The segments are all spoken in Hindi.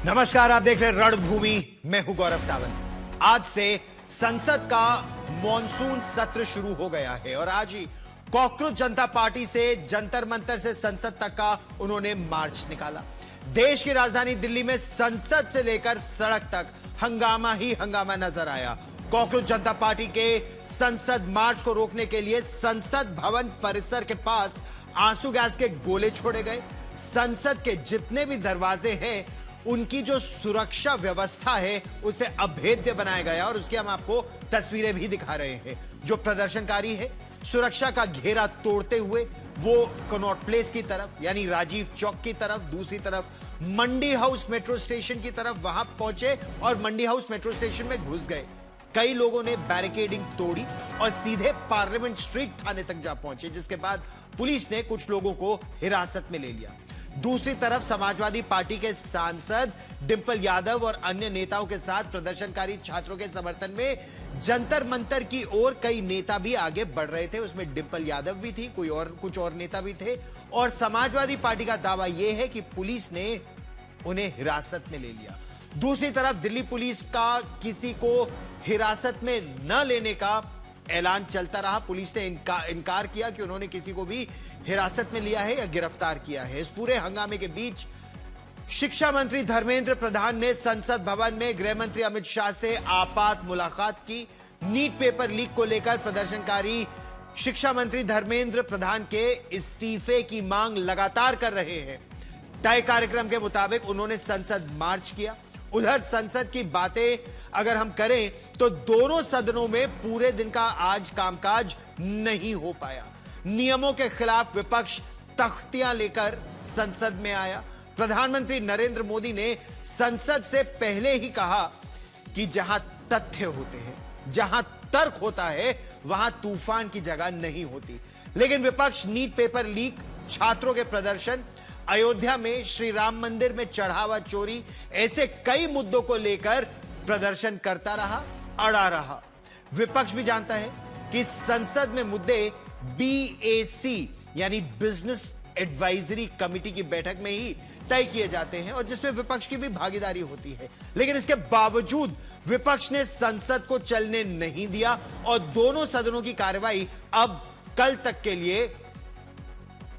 नमस्कार, आप देख रहे हैं रणभूमि। मैं हूं गौरव सावंत। आज से संसद का मॉनसून सत्र शुरू हो गया है और आज ही कॉकरोच जनता पार्टी से जंतर मंतर से संसद तक का उन्होंने मार्च निकाला। देश की राजधानी दिल्ली में संसद से लेकर सड़क तक हंगामा ही हंगामा नजर आया। कॉकरोच जनता पार्टी के संसद मार्च को रोकने के लिए संसद भवन परिसर के पास आंसू गैस के गोले छोड़े गए। संसद के जितने भी दरवाजे हैं उनकी जो सुरक्षा व्यवस्था है उसे अभेद्य बनाया गया और उसकी हम आपको तस्वीरें भी दिखा रहे हैं। जो प्रदर्शनकारी है सुरक्षा का घेरा तोड़ते हुए वो कनॉट प्लेस की तरफ यानी राजीव चौक की तरफ, दूसरी तरफ मंडी हाउस मेट्रो स्टेशन की तरफ वहां पहुंचे और मंडी हाउस मेट्रो स्टेशन में घुस गए। कई लोगों ने बैरिकेडिंग तोड़ी और सीधे पार्लियामेंट स्ट्रीट थाने तक जा पहुंचे, जिसके बाद पुलिस ने कुछ लोगों को हिरासत में ले लिया। दूसरी तरफ समाजवादी पार्टी के सांसद डिंपल यादव और अन्य नेताओं के साथ प्रदर्शनकारी छात्रों के समर्थन में जंतर मंतर की ओर कई नेता भी आगे बढ़ रहे थे। उसमें डिंपल यादव भी थी, कुछ और नेता भी थे और समाजवादी पार्टी का दावा यह है कि पुलिस ने उन्हें हिरासत में ले लिया। दूसरी तरफ दिल्ली पुलिस का किसी को हिरासत में न लेने का ऐलान चलता रहा। पुलिस ने इनकार किया कि उन्होंने किसी को भी हिरासत में लिया है या गिरफ्तार किया है। इस पूरे हंगामे के बीच शिक्षा मंत्री धर्मेंद्र प्रधान ने संसद भवन में गृह मंत्री अमित शाह से आपात मुलाकात की। नीट पेपर लीक को लेकर प्रदर्शनकारी शिक्षा मंत्री धर्मेंद्र प्रधान के इस्तीफे की मांग लगातार कर रहे हैं। तय कार्यक्रम के मुताबिक उन्होंने संसद मार्च किया। उधर संसद की बातें अगर हम करें तो दोनों सदनों में पूरे दिन का आज कामकाज नहीं हो पाया। नियमों के खिलाफ विपक्ष तख्तियां लेकर संसद में आया। प्रधानमंत्री नरेंद्र मोदी ने संसद से पहले ही कहा कि जहां तथ्य होते हैं, जहां तर्क होता है, वहां तूफान की जगह नहीं होती। लेकिन विपक्ष नीट पेपर लीक, छात्रों के प्रदर्शन, अयोध्या में श्री राम मंदिर में चढ़ावा चोरी, ऐसे कई मुद्दों को लेकर प्रदर्शन करता रहा, अड़ा रहा। विपक्ष भी जानता है कि संसद में मुद्दे BAC यानी बिजनेस एडवाइजरी कमेटी की बैठक में ही तय किए जाते हैं और जिसमें विपक्ष की भी भागीदारी होती है। लेकिन इसके बावजूद विपक्ष ने संसद को चलने नहीं दिया और दोनों सदनों की कार्रवाई अब कल तक के लिए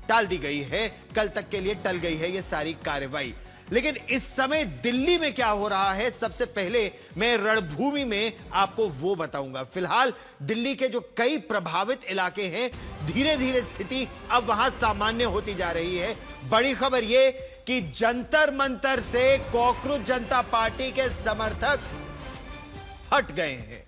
टाल दी गई है। कल तक के लिए टल गई है ये सारी कार्रवाई। लेकिन इस समय दिल्ली में क्या हो रहा है, सबसे पहले मैं रणभूमि में आपको वो बताऊंगा। फिलहाल दिल्ली के जो कई प्रभावित इलाके हैं, धीरे धीरे स्थिति अब वहां सामान्य होती जा रही है। बड़ी खबर यह कि जंतर मंतर से कॉकरोच जनता पार्टी के समर्थक हट गए हैं।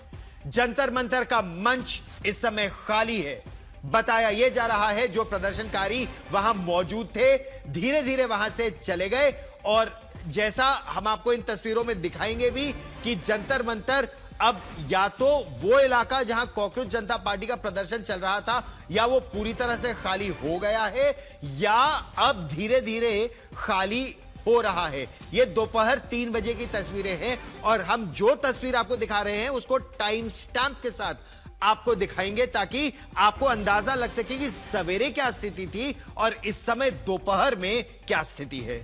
जंतर मंतर का मंच इस समय खाली है। बताया यह जा रहा है जो प्रदर्शनकारी वहां मौजूद थे धीरे धीरे वहां से चले गए और जैसा हम आपको इन तस्वीरों में दिखाएंगे भी कि जंतर मंतर अब या तो वो इलाका जहां कॉकरोच जनता पार्टी का प्रदर्शन चल रहा था या वो पूरी तरह से खाली हो गया है या अब धीरे धीरे खाली हो रहा है। ये दोपहर 3 बजे की तस्वीरें हैं और हम जो तस्वीर आपको दिखा रहे हैं उसको टाइम स्टैंप के साथ आपको दिखाएंगे ताकि आपको अंदाजा लग सके कि सवेरे क्या स्थिति थी और इस समय दोपहर में क्या स्थिति है।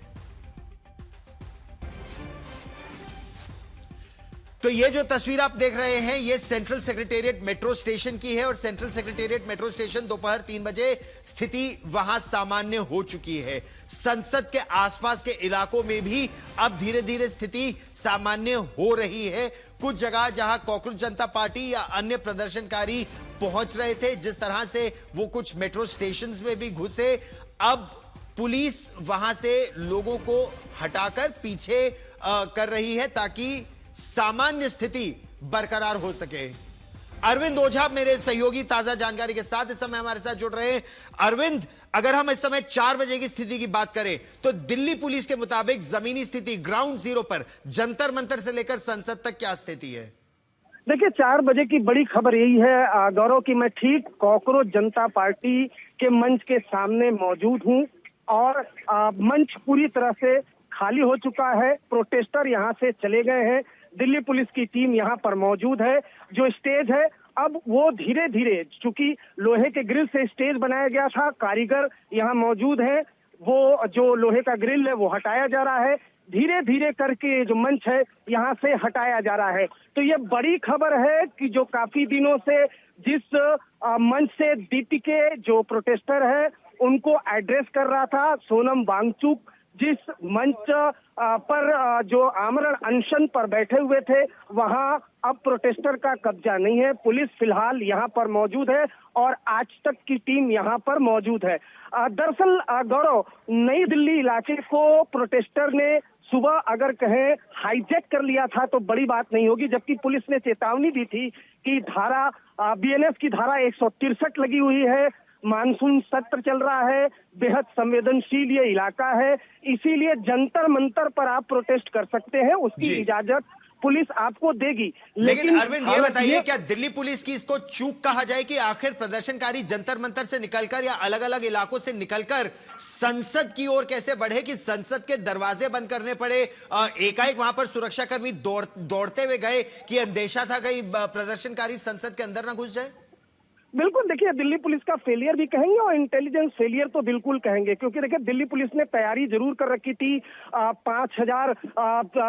तो ये जो तस्वीर आप देख रहे हैं ये सेंट्रल सेक्रेटेरिएट मेट्रो स्टेशन की है और सेंट्रल सेक्रेटेरिएट मेट्रो स्टेशन दोपहर 3 बजे स्थिति वहां सामान्य हो चुकी है। संसद के आसपास के इलाकों में भी अब धीरे धीरे स्थिति सामान्य हो रही है। कुछ जगह जहां कॉकरोच जनता पार्टी या अन्य प्रदर्शनकारी पहुंच रहे थे, जिस तरह से वो कुछ मेट्रो स्टेशंस में भी घुसे, अब पुलिस वहां से लोगों को हटाकर पीछे कर रही है ताकि सामान्य स्थिति बरकरार हो सके। अरविंद ओझा मेरे सहयोगी ताजा जानकारी के साथ इस समय हमारे साथ जुड़ रहे हैं। अरविंद, अगर हम इस समय 4 बजे की स्थिति की बात करें तो दिल्ली पुलिस के मुताबिक जमीनी स्थिति ग्राउंड जीरो पर जंतर मंतर से लेकर संसद तक क्या स्थिति है? देखिए, 4 बजे की बड़ी खबर यही है गौरव की मैं ठीक कॉकरोच जनता पार्टी के मंच के सामने मौजूद हूं और मंच पूरी तरह से खाली हो चुका है। प्रोटेस्टर यहां से चले गए हैं। दिल्ली पुलिस की टीम यहां पर मौजूद है। जो स्टेज है अब वो धीरे धीरे, चूंकि लोहे के ग्रिल से स्टेज बनाया गया था, कारीगर यहां मौजूद है, वो जो लोहे का ग्रिल है वो हटाया जा रहा है। धीरे धीरे करके जो मंच है यहाँ से हटाया जा रहा है। तो ये बड़ी खबर है कि जो काफी दिनों से जिस मंच से दीप्ति के जो प्रोटेस्टर है उनको एड्रेस कर रहा था, सोनम वांगचुक जिस मंच पर जो आमरण अनशन पर बैठे हुए थे, वहां अब प्रोटेस्टर का कब्जा नहीं है। पुलिस फिलहाल यहां पर मौजूद है और आज तक की टीम यहां पर मौजूद है। दरअसल गौरव, नई दिल्ली इलाके को प्रोटेस्टर ने सुबह अगर कहें हाईजैक कर लिया था तो बड़ी बात नहीं होगी, जबकि पुलिस ने चेतावनी दी थी कि धारा बीएनएस की धारा 163 लगी हुई है, मानसून सत्र चल रहा है, बेहद संवेदनशील ये इलाका है, इसीलिए जंतर मंतर पर आप प्रोटेस्ट कर सकते हैं, उसकी इजाजत पुलिस आपको देगी। लेकिन अरविंद ये बताइए, क्या दिल्ली पुलिस की इसको चूक कहा जाए कि आखिर प्रदर्शनकारी जंतर मंतर से निकलकर या अलग अलग इलाकों से निकलकर संसद की ओर कैसे बढ़े कि संसद के दरवाजे बंद करने पड़े? एकाएक वहां पर सुरक्षाकर्मी दौड़ते हुए गए कि अंदेशा था कहीं प्रदर्शनकारी संसद के अंदर ना घुस जाए? बिल्कुल, देखिए दिल्ली पुलिस का फेलियर भी कहेंगे और इंटेलिजेंस फेलियर तो बिल्कुल कहेंगे, क्योंकि देखिए दिल्ली पुलिस ने तैयारी जरूर कर रखी थी। 5,000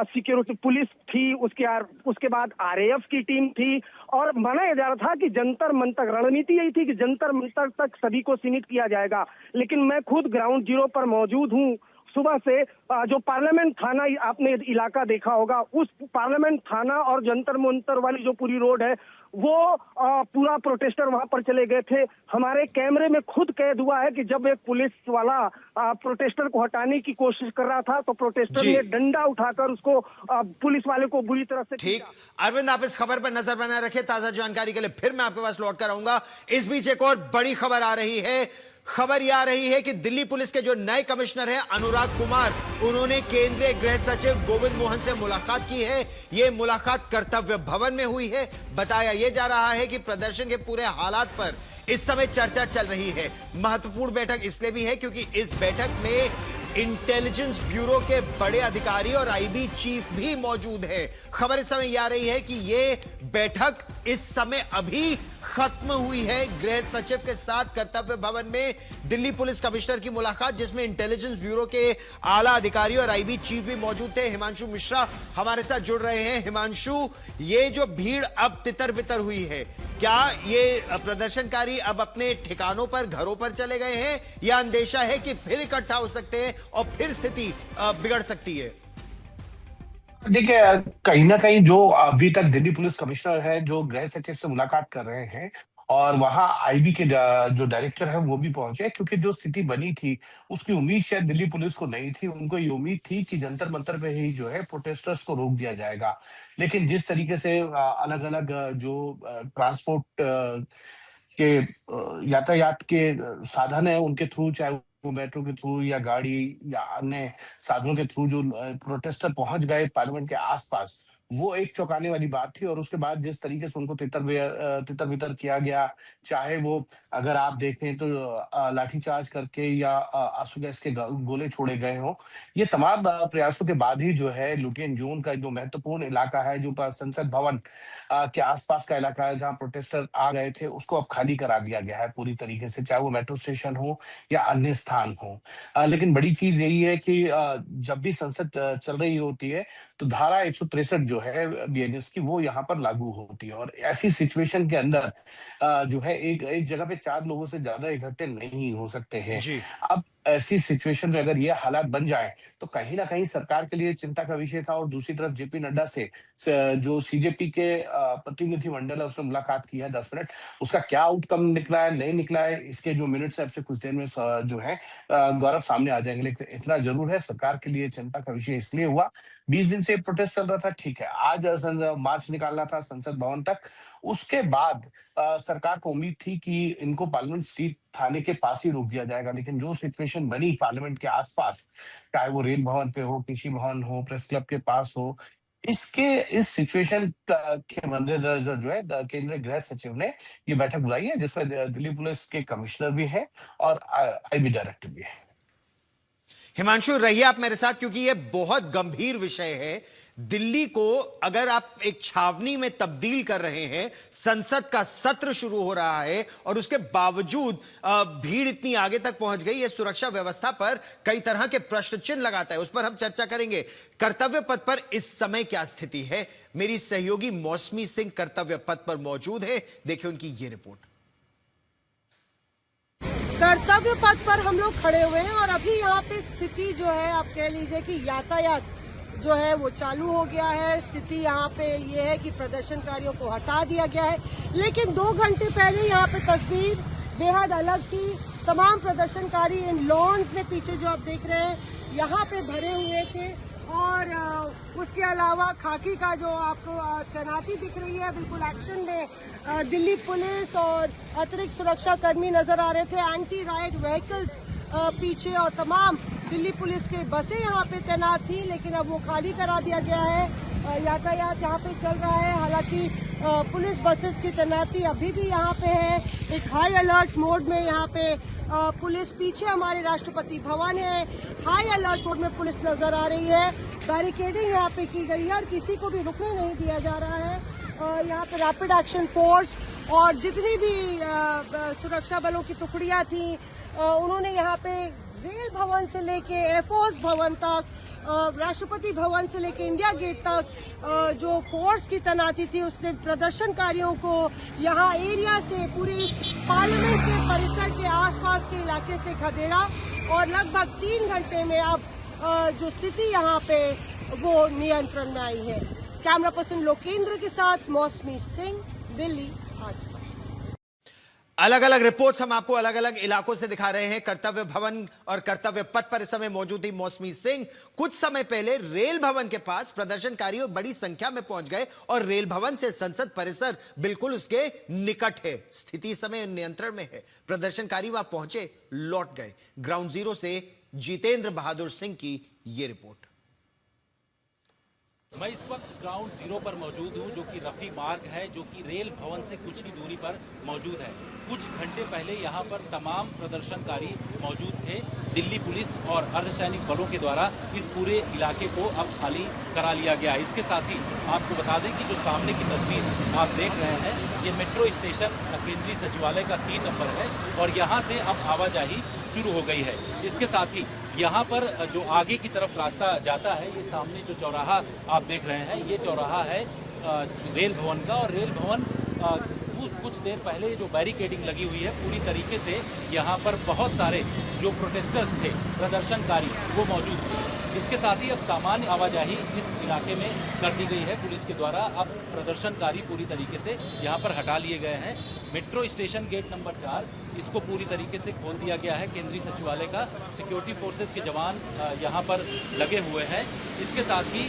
सिक्योरिटी पुलिस थी, उसके बाद आरएएफ की टीम थी और माना जा रहा था कि जंतर मंतर, रणनीति यही थी कि जंतर मंतर तक सभी को सीमित किया जाएगा। लेकिन मैं खुद ग्राउंड जीरो पर मौजूद हूँ सुबह से। जो पार्लियामेंट थाना आपने इलाका देखा होगा, उस पार्लियामेंट थाना और जंतर मंतर वाली जो पूरी रोड है वो पूरा प्रोटेस्टर वहां पर चले गए थे। हमारे कैमरे में खुद कैद हुआ है कि जब एक पुलिस वाला प्रोटेस्टर को हटाने की कोशिश कर रहा था तो प्रोटेस्टर ने डंडा उठाकर उसको पुलिस वाले को बुरी तरह से। ठीक, अरविंद आप इस खबर पर नजर बनाए रखें, ताजा जानकारी के लिए फिर मैं आपके पास लौट कर आऊंगा। इस बीच एक और बड़ी खबर आ रही है। खबर यह आ रही है कि दिल्ली पुलिस के जो नए कमिश्नर हैं अनुराग कुमार, उन्होंने केंद्रीय गृह सचिव गोविंद मोहन से मुलाकात की है। यह मुलाकात कर्तव्य भवन में हुई है। बताया यह जा रहा है कि प्रदर्शन के पूरे हालात पर इस समय चर्चा चल रही है। महत्वपूर्ण बैठक इसलिए भी है क्योंकि इस बैठक में इंटेलिजेंस ब्यूरो के बड़े अधिकारी और आईबी चीफ भी मौजूद है। खबर इस समय यह आ रही है कि यह बैठक इस समय अभी खत्म हुई है। गृह सचिव के साथ कर्तव्य भवन में दिल्ली पुलिस कमिश्नर की मुलाकात, जिसमें इंटेलिजेंस ब्यूरो के आला अधिकारी और आईबी चीफ भी मौजूद थे। हिमांशु मिश्रा हमारे साथ जुड़ रहे हैं। हिमांशु, ये जो भीड़ अब तितर बितर हुई है, क्या ये प्रदर्शनकारी अब अपने ठिकानों पर, घरों पर चले गए हैं या अंदेशा है कि फिर इकट्ठा हो सकते हैं और फिर स्थिति बिगड़ सकती है? देखिए, कहीं ना कहीं जो अभी तक दिल्ली पुलिस कमिश्नर है जो गृह सचिव से मुलाकात कर रहे हैं और वहां आईबी के जो डायरेक्टर है वो भी पहुंचे, क्योंकि जो स्थिति बनी थी उसकी उम्मीद शायद दिल्ली पुलिस को नहीं थी। उनको ये उम्मीद थी कि जंतर मंतर पे ही जो है प्रोटेस्टर्स को रोक दिया जाएगा। लेकिन जिस तरीके से अलग अलग जो ट्रांसपोर्ट के यातायात के साधन है उनके थ्रू, चाहे वो मेट्रो के थ्रू या गाड़ी या अन्य साधनों के थ्रू जो प्रोटेस्टर पहुंच गए पार्लियामेंट के आसपास, वो एक चौंकाने वाली बात थी। और उसके बाद जिस तरीके से उनको तितर बितर किया गया, चाहे वो अगर आप देखें तो लाठीचार्ज करके या आंसू गैस के गोले छोड़े गए हों, ये तमाम प्रयासों के बाद ही जो है लुटियन जोन का जो महत्वपूर्ण इलाका है, जो संसद भवन के आसपास का इलाका है जहां प्रोटेस्टर आ गए थे, उसको अब खाली करा दिया गया है पूरी तरीके से, चाहे वो मेट्रो स्टेशन हो या अन्य स्थान हो। लेकिन बड़ी चीज यही है कि जब भी संसद चल रही होती है तो धारा 163 जो है बीएनएस की वो यहाँ पर लागू होती है। और ऐसी सिचुएशन के अंदर जो है एक जगह पे 4 लोगों से ज्यादा इकट्ठे नहीं हो सकते हैं। अब ऐसी सिचुएशन में अगर ये हालात बन जाए तो कहीं ना कहीं सरकार के लिए चिंता का विषय था। और दूसरी तरफ जेपी नड्डा से जो सीजेपी के प्रतिनिधि मंडल है उसने मुलाकात की है 10 मिनट, उसका क्या आउटकम निकला है नहीं निकला है, इसके जो मिनट्स है अब से कुछ देर में जो है गौरव सामने आ जाएंगे। लेकिन इतना जरूर है, सरकार के लिए चिंता का विषय इसलिए हुआ, 20 दिन से प्रोटेस्ट चल रहा था, ठीक है, आज मार्च निकालना था संसद भवन तक। उसके बाद सरकार को उम्मीद थी कि इनको पार्लियामेंट स्ट्रीट थाने के पास ही रोक दिया जाएगा। लेकिन जो सिचुएशन बनी पार्लियामेंट के आसपास, चाहे वो रेल भवन पे हो, कृषि भवन हो, प्रेस क्लब के पास हो, इस सिचुएशन के मद्देनजर जो है केंद्रीय गृह सचिव ने ये बैठक बुलाई है, जिसमें दिल्ली पुलिस के कमिश्नर भी है और आईबी डायरेक्टर भी है। हिमांशु, रहिए आप मेरे साथ, क्योंकि यह बहुत गंभीर विषय है। दिल्ली को अगर आप एक छावनी में तब्दील कर रहे हैं, संसद का सत्र शुरू हो रहा है और उसके बावजूद भीड़ इतनी आगे तक पहुंच गई, यह सुरक्षा व्यवस्था पर कई तरह के प्रश्न चिन्ह लगाता है। उस पर हम चर्चा करेंगे। कर्तव्य पथ पर इस समय क्या स्थिति है? मेरी सहयोगी मौसमी सिंह कर्तव्य पथ पर मौजूद है। देखिए उनकी ये रिपोर्ट। कर्तव्य पथ पर हम लोग खड़े हुए हैं और अभी यहाँ पे स्थिति जो है, आप कह लीजिए कि यातायात जो है वो चालू हो गया है। स्थिति यहाँ पे ये है कि प्रदर्शनकारियों को हटा दिया गया है, लेकिन 2 घंटे पहले यहाँ पे तस्वीर बेहद अलग थी। तमाम प्रदर्शनकारी इन लॉन्स में पीछे जो आप देख रहे हैं यहाँ पे भरे हुए थे और उसके अलावा खाकी का जो आपको तैनाती दिख रही है, बिल्कुल एक्शन में दिल्ली पुलिस और अतिरिक्त सुरक्षा कर्मी नजर आ रहे थे। एंटी राइट व्हीकल्स पीछे और तमाम दिल्ली पुलिस के बसें यहाँ पे तैनात थी, लेकिन अब वो खाली करा दिया गया है। यातायात यहाँ पे चल रहा है, हालांकि पुलिस बसेस की तैनाती अभी भी यहाँ पे है। एक हाई अलर्ट मोड में यहाँ पे पुलिस, पीछे हमारे राष्ट्रपति भवन है, हाई अलर्ट मोड में पुलिस नजर आ रही है। बैरिकेडिंग यहाँ पे की गई है और किसी को भी रुकने नहीं दिया जा रहा है। यहाँ पे रैपिड एक्शन फोर्स और जितनी भी सुरक्षा बलों की टुकड़ियां थी, उन्होंने यहाँ पे रेल भवन से लेके एयरफोर्स भवन तक, राष्ट्रपति भवन से लेके इंडिया गेट तक जो फोर्स की तैनाती थी, उसने प्रदर्शनकारियों को यहाँ एरिया से, पूरी पार्लियामेंट के परिसर के आसपास के इलाके से खदेड़ा और लगभग 3 घंटे में अब जो स्थिति यहाँ पे वो नियंत्रण में आई है। कैमरा पर्सन लोकेंद्र के साथ मौसमी सिंह, दिल्ली आज तक। अलग अलग रिपोर्ट्स हम आपको अलग अलग इलाकों से दिखा रहे हैं। कर्तव्य भवन और कर्तव्य पथ पर इस समय मौजूद थी मौसमी सिंह। कुछ समय पहले रेल भवन के पास प्रदर्शनकारियों बड़ी संख्या में पहुंच गए और रेल भवन से संसद परिसर बिल्कुल उसके निकट है। स्थिति इस समय नियंत्रण में है। प्रदर्शनकारी वहां पहुंचे, लौट गए। ग्राउंड जीरो से जितेंद्र बहादुर सिंह की यह रिपोर्ट। मैं इस वक्त ग्राउंड जीरो पर मौजूद हूं, जो कि रफी मार्ग है, जो कि रेल भवन से कुछ ही दूरी पर मौजूद है। कुछ घंटे पहले यहां पर तमाम प्रदर्शनकारी मौजूद थे। दिल्ली पुलिस और अर्धसैनिक बलों के द्वारा इस पूरे इलाके को अब खाली करा लिया गया है। इसके साथ ही आपको बता दें कि जो सामने की तस्वीर आप देख रहे हैं, ये मेट्रो स्टेशन केंद्रीय सचिवालय का 3 नंबर है और यहाँ से अब आवाजाही शुरू हो गई है। इसके साथ ही यहाँ पर जो आगे की तरफ रास्ता जाता है, ये सामने जो चौराहा आप देख रहे हैं, ये चौराहा है रेल भवन का। और रेल भवन कुछ देर पहले जो बैरिकेडिंग लगी हुई है, पूरी तरीके से यहाँ पर बहुत सारे जो प्रोटेस्टर्स थे, प्रदर्शनकारी, वो मौजूद थे। इसके साथ ही अब सामान्य आवाजाही इस इलाके में कर दी गई है पुलिस के द्वारा। अब प्रदर्शनकारी पूरी तरीके से यहाँ पर हटा लिए गए हैं। मेट्रो स्टेशन गेट नंबर 4, इसको पूरी तरीके से खोल दिया गया है। केंद्रीय सचिवालय का सिक्योरिटी फोर्सेस के जवान यहाँ पर लगे हुए हैं। इसके साथ ही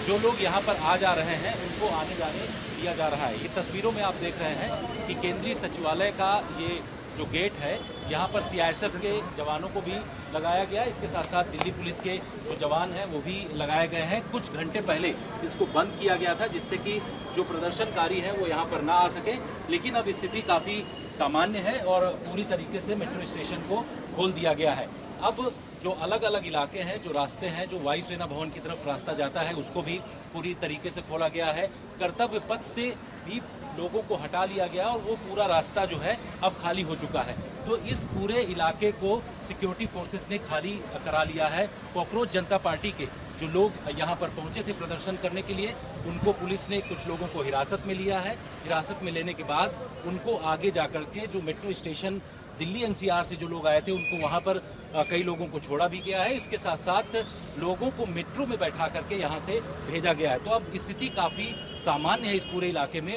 जो लोग यहाँ पर आ जा रहे हैं, उनको आने जाने दिया जा रहा है। ये तस्वीरों में आप देख रहे हैं कि केंद्रीय सचिवालय का ये जो गेट है, यहाँ पर सीआईएसएफ के जवानों को भी लगाया गया। इसके साथ साथ दिल्ली पुलिस के जो जवान हैं वो भी लगाए गए हैं। कुछ घंटे पहले इसको बंद किया गया था, जिससे कि जो प्रदर्शनकारी हैं वो यहाँ पर ना आ सके, लेकिन अब स्थिति काफ़ी सामान्य है और पूरी तरीके से मेट्रो स्टेशन को खोल दिया गया है। अब जो अलग अलग इलाके हैं, जो रास्ते हैं, जो वायुसेना भवन की तरफ रास्ता जाता है, उसको भी पूरी तरीके से खोला गया है। कर्तव्य पथ से भी लोगों को हटा लिया गया और वो पूरा रास्ता जो है अब खाली हो चुका है। तो इस पूरे इलाके को सिक्योरिटी फोर्सेस ने खाली करा लिया है। कॉकरोच जनता पार्टी के जो लोग यहाँ पर पहुँचे थे प्रदर्शन करने के लिए, उनको पुलिस ने कुछ लोगों को हिरासत में लिया है। हिरासत में लेने के बाद उनको आगे जाकर के जो मेट्रो स्टेशन दिल्ली एनसीआर से जो लोग आए थे, उनको वहाँ पर कई लोगों को छोड़ा भी गया है। इसके साथ साथ लोगों को मेट्रो में बैठा करके यहाँ से भेजा गया है। तो अब स्थिति काफ़ी सामान्य है इस पूरे इलाके में।